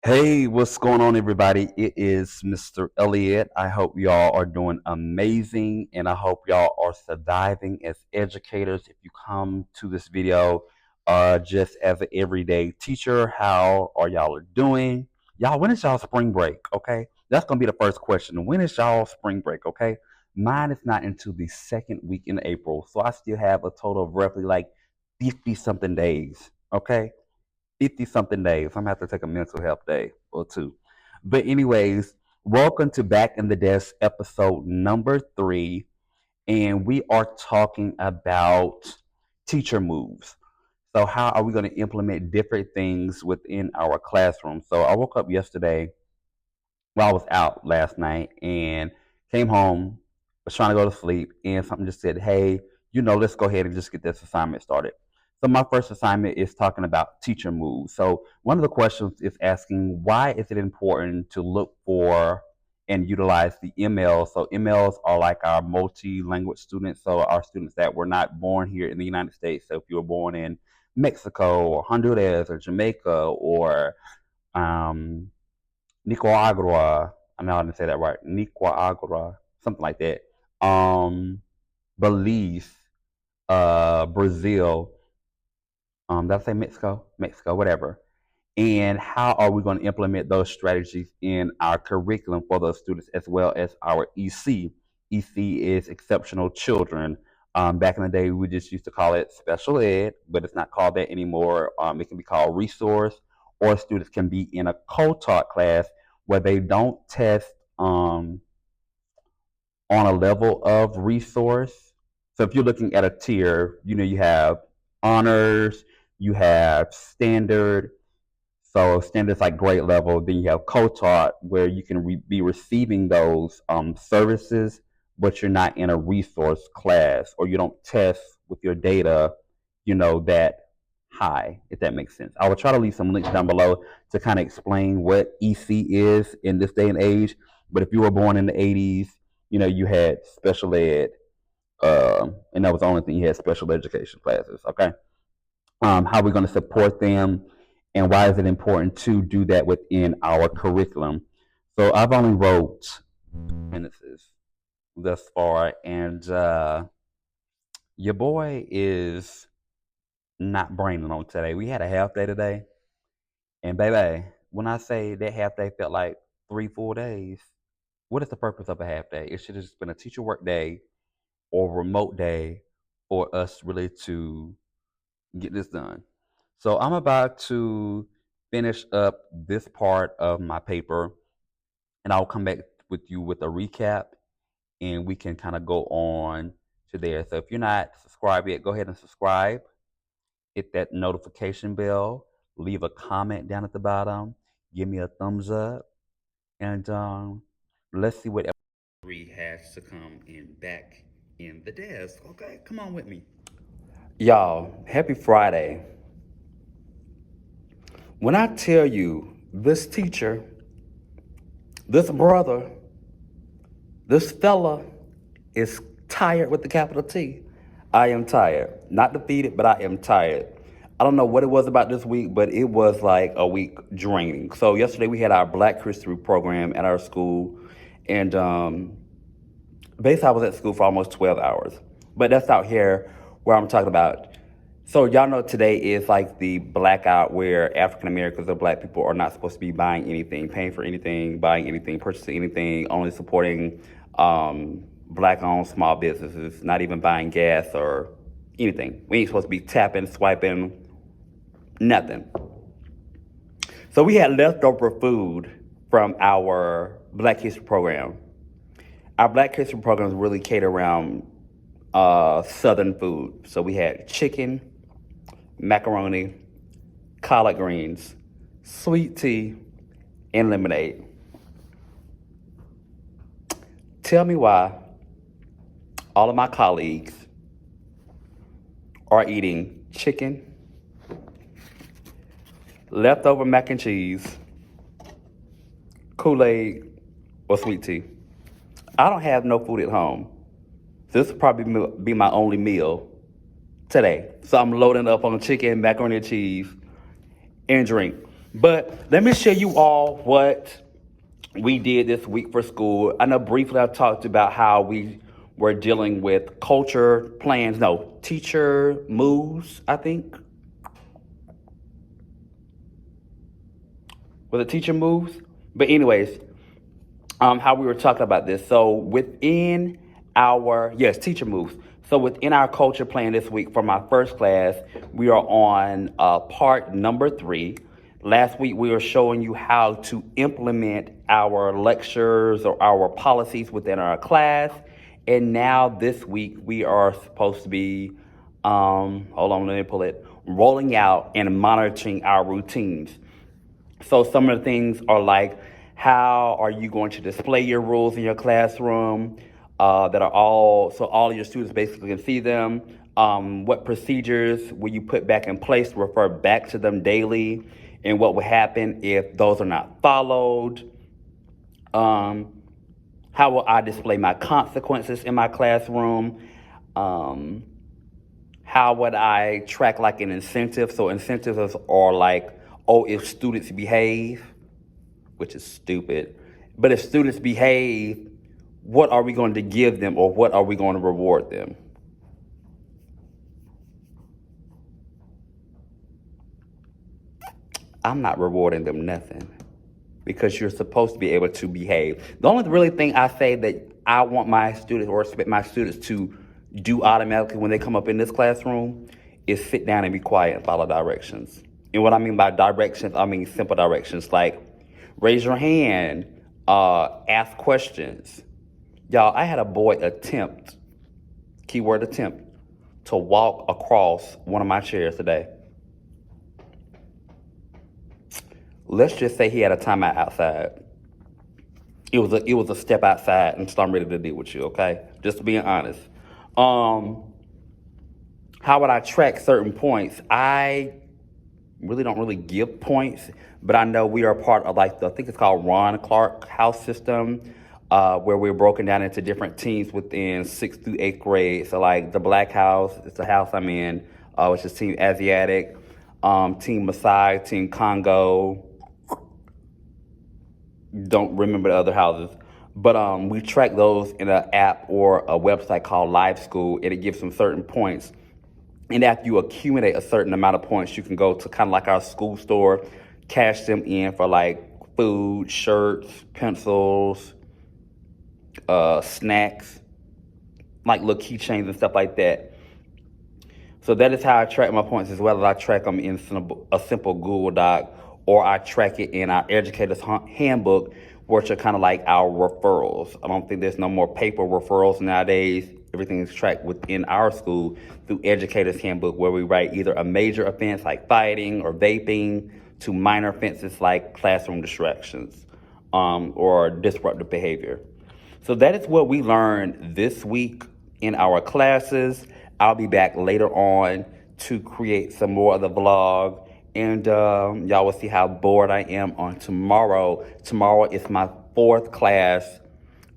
Hey, what's going on, everybody? It is Mr. Elliott. I hope y'all are doing amazing and I hope y'all are surviving as educators. If you come to this video just as an everyday teacher, how are y'all doing? Y'all, when is y'all spring break? Okay, that's gonna be the first question. When is y'all spring break? Okay, mine is not until the second week in April, so I still have a total of roughly like 50 something days. Okay, 50 something days. I'm gonna have to take a mental health day or two. But, anyways, welcome to Back in the Desk episode number 3. And we are talking about teacher moves. So, how are we going to implement different things within our classroom? So, I woke up yesterday while I was out last night and came home, was trying to go to sleep, and something just said, hey, let's go ahead and just get this assignment started. So my first assignment is talking about teacher moves. So one of the questions is asking, why is it important to look for and utilize the MLs? So MLs are like our multi-language students, so our students that were not born here in the United States. So if you were born in Mexico or Honduras or Jamaica or um, Nicaragua. I know I didn't say that right. Nicaragua, something like that. Belize, Brazil. Did I say Mexico? Mexico, whatever. And how are we going to implement those strategies in our curriculum for those students as well as our EC? EC is exceptional children. Back in the day, we just used to call it special ed, but it's not called that anymore. It can be called resource, or students can be in a co-taught class where they don't test on a level of resource. So if you're looking at a tier, you have honors, you have standard, so standards like grade level, then you have co-taught where you can be receiving those services, but you're not in a resource class or you don't test with your data, that high, if that makes sense. I will try to leave some links down below to kind of explain what EC is in this day and age. But if you were born in the 80s, you had special ed, and that was the only thing you had special education classes. Okay, how we're going to support them, and why is it important to do that within our curriculum. So I've only wrote sentences thus far, and your boy is not braining on today. We had a half day today, and baby, when I say that half day felt like 3 full days, what is the purpose of a half day? It should have just been a teacher work day or a remote day for us really to get this done. So I'm about to finish up this part of my paper, and I'll come back with you with a recap, and we can kind of go on to there. So if you're not subscribed yet, go ahead and subscribe. Hit that notification bell. Leave a comment down at the bottom. Give me a thumbs up, and let's see what three has to come in back in the desk. Okay, come on with me. Y'all, happy Friday. When I tell you this teacher, this brother, this fella is tired with the capital T, I am tired. Not defeated, but I am tired. I don't know what it was about this week, but it was like a week draining. So yesterday we had our Black History program at our school, and basically I was at school for almost 12 hours. But that's out here where I'm talking about. So y'all know today is like the blackout where African Americans or black people are not supposed to be buying anything, paying for anything, buying anything, purchasing anything, only supporting black-owned small businesses, not even buying gas or anything. We ain't supposed to be tapping, swiping, nothing. So we had leftover food from our Black History program. Our Black History programs really cater around Southern food. So we had chicken, macaroni, collard greens, sweet tea, and lemonade. Tell me why all of my colleagues are eating chicken, leftover mac and cheese, Kool-Aid, or sweet tea. I don't have no food at home. This will probably be my only meal today. So I'm loading up on chicken, macaroni and cheese, and drink. But let me show you all what we did this week for school. I know briefly I talked about how we were dealing with culture plans, no, teacher moves, I think. Was it teacher moves? But anyways, how we were talking about this. So within our, yes, teacher moves. So within our culture plan this week for my first class, we are on part number 3. Last week we were showing you how to implement our lectures or our policies within our class. And now this week we are supposed to be, hold on, let me pull it, rolling out and monitoring our routines. So some of the things are like, how are you going to display your rules in your classroom that are all of your students basically can see them? What procedures will you put back in place to refer back to them daily? And what will happen if those are not followed? How will I display my consequences in my classroom? How would I track like an incentive? So incentives are like, oh, if students behave, which is stupid, but if students behave, what are we going to give them or what are we going to reward them? I'm not rewarding them nothing because you're supposed to be able to behave. The only really thing I say that I want my students or expect my students to do automatically when they come up in this classroom is sit down and be quiet and follow directions. And what I mean by directions, I mean simple directions like raise your hand, ask questions. Y'all, I had a boy attempt, keyword attempt, to walk across one of my chairs today. Let's just say he had a timeout outside. It was a step outside, and so I'm ready to deal with you, okay? Just being honest. How would I track certain points? I really don't really give points, but I know we are part of like I think it's called Ron Clark House system, where we're broken down into different teams within 6th through 8th grade. So like the Black House, it's the house I'm in, which is Team Asiatic, Team Maasai, Team Congo. Don't remember the other houses. But we track those in an app or a website called Live School, and it gives them certain points. And after you accumulate a certain amount of points, you can go to kind of like our school store, cash them in for like food, shirts, pencils, snacks, like little keychains and stuff like that. So that is how I track my points, as well as I track them in a simple Google Doc, or I track it in our educator's handbook, which are kind of like our referrals. I don't think there's no more paper referrals nowadays. Everything is tracked within our school through educator's handbook, where we write either a major offense like fighting or vaping to minor offenses like classroom distractions or disruptive behavior. So that is what we learned this week in our classes. I'll be back later on to create some more of the vlog. And y'all will see how bored I am on tomorrow. Tomorrow is my 4th class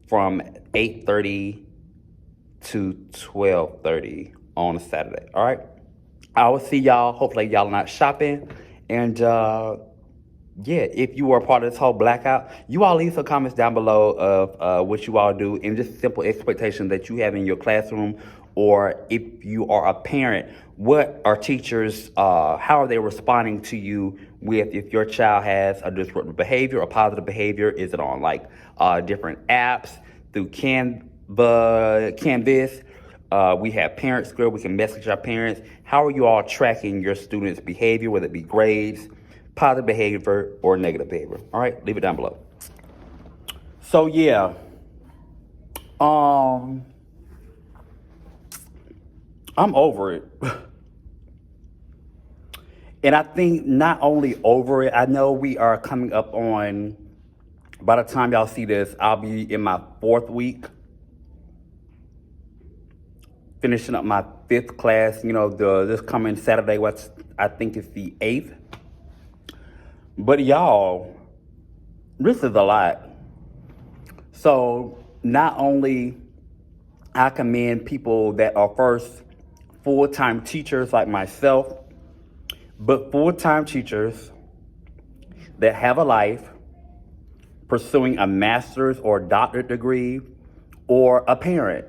from 8:30 to 12:30 on a Saturday. All right. I will see y'all. Hopefully y'all are not shopping. And yeah, if you are part of this whole blackout, you all leave some comments down below of what you all do and just simple expectations that you have in your classroom. Or if you are a parent, what are teachers, how are they responding to you with if your child has a disruptive behavior or positive behavior? Is it on like different apps through Canvas? We have Parent Square. We can message our parents. How are you all tracking your students' behavior, whether it be grades, positive behavior, or negative behavior? All right, leave it down below. So yeah, I'm over it. And I think not only over it, I know we are coming up on, by the time y'all see this, I'll be in my 4th week, finishing up my 5th class, this coming Saturday, which I think is the 8th. But y'all, this is a lot. So not only I commend people that are first full-time teachers like myself, but full-time teachers that have a life, pursuing a master's or doctorate degree, or a parent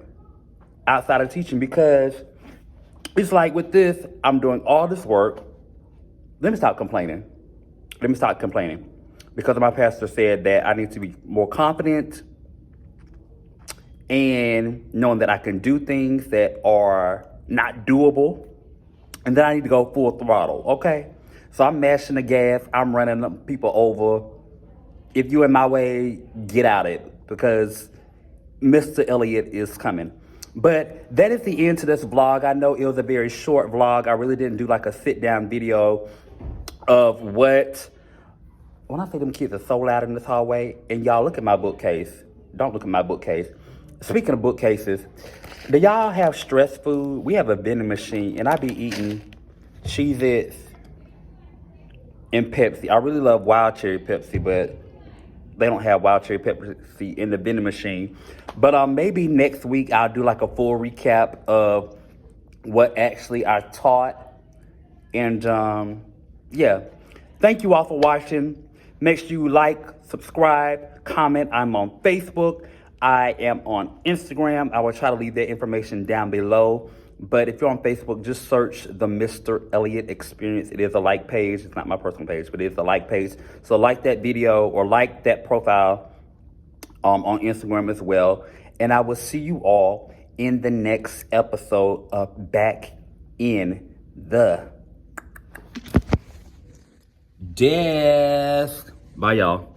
outside of teaching, because it's like with this, I'm doing all this work. Let me stop complaining. Because my pastor said that I need to be more confident and knowing that I can do things that are not doable, and then I need to go full throttle, okay? So I'm mashing the gas, I'm running people over. If you're in my way, get out it, because Mr. Elliott is coming. But that is the end to this vlog. I know it was a very short vlog. I really didn't do like a sit-down video of what... When I say them kids are so loud in this hallway, and y'all look at my bookcase. Don't look at my bookcase. Speaking of bookcases, do y'all have stress food? We have a vending machine, and I be eating Cheez-Its and Pepsi. I really love wild cherry Pepsi, but they don't have wild cherry Pepsi in the vending machine. But maybe next week I'll do like a full recap of what actually I taught. And yeah, thank you all for watching. Make sure you like, subscribe, comment. I'm on Facebook. I am on Instagram. I will try to leave that information down below. But if you're on Facebook, just search the Mr. Elliott Experience. It is a like page. It's not my personal page, but it is a like page. So like that video or like that profile on Instagram as well. And I will see you all in the next episode of Back in the Desk. Bye, y'all.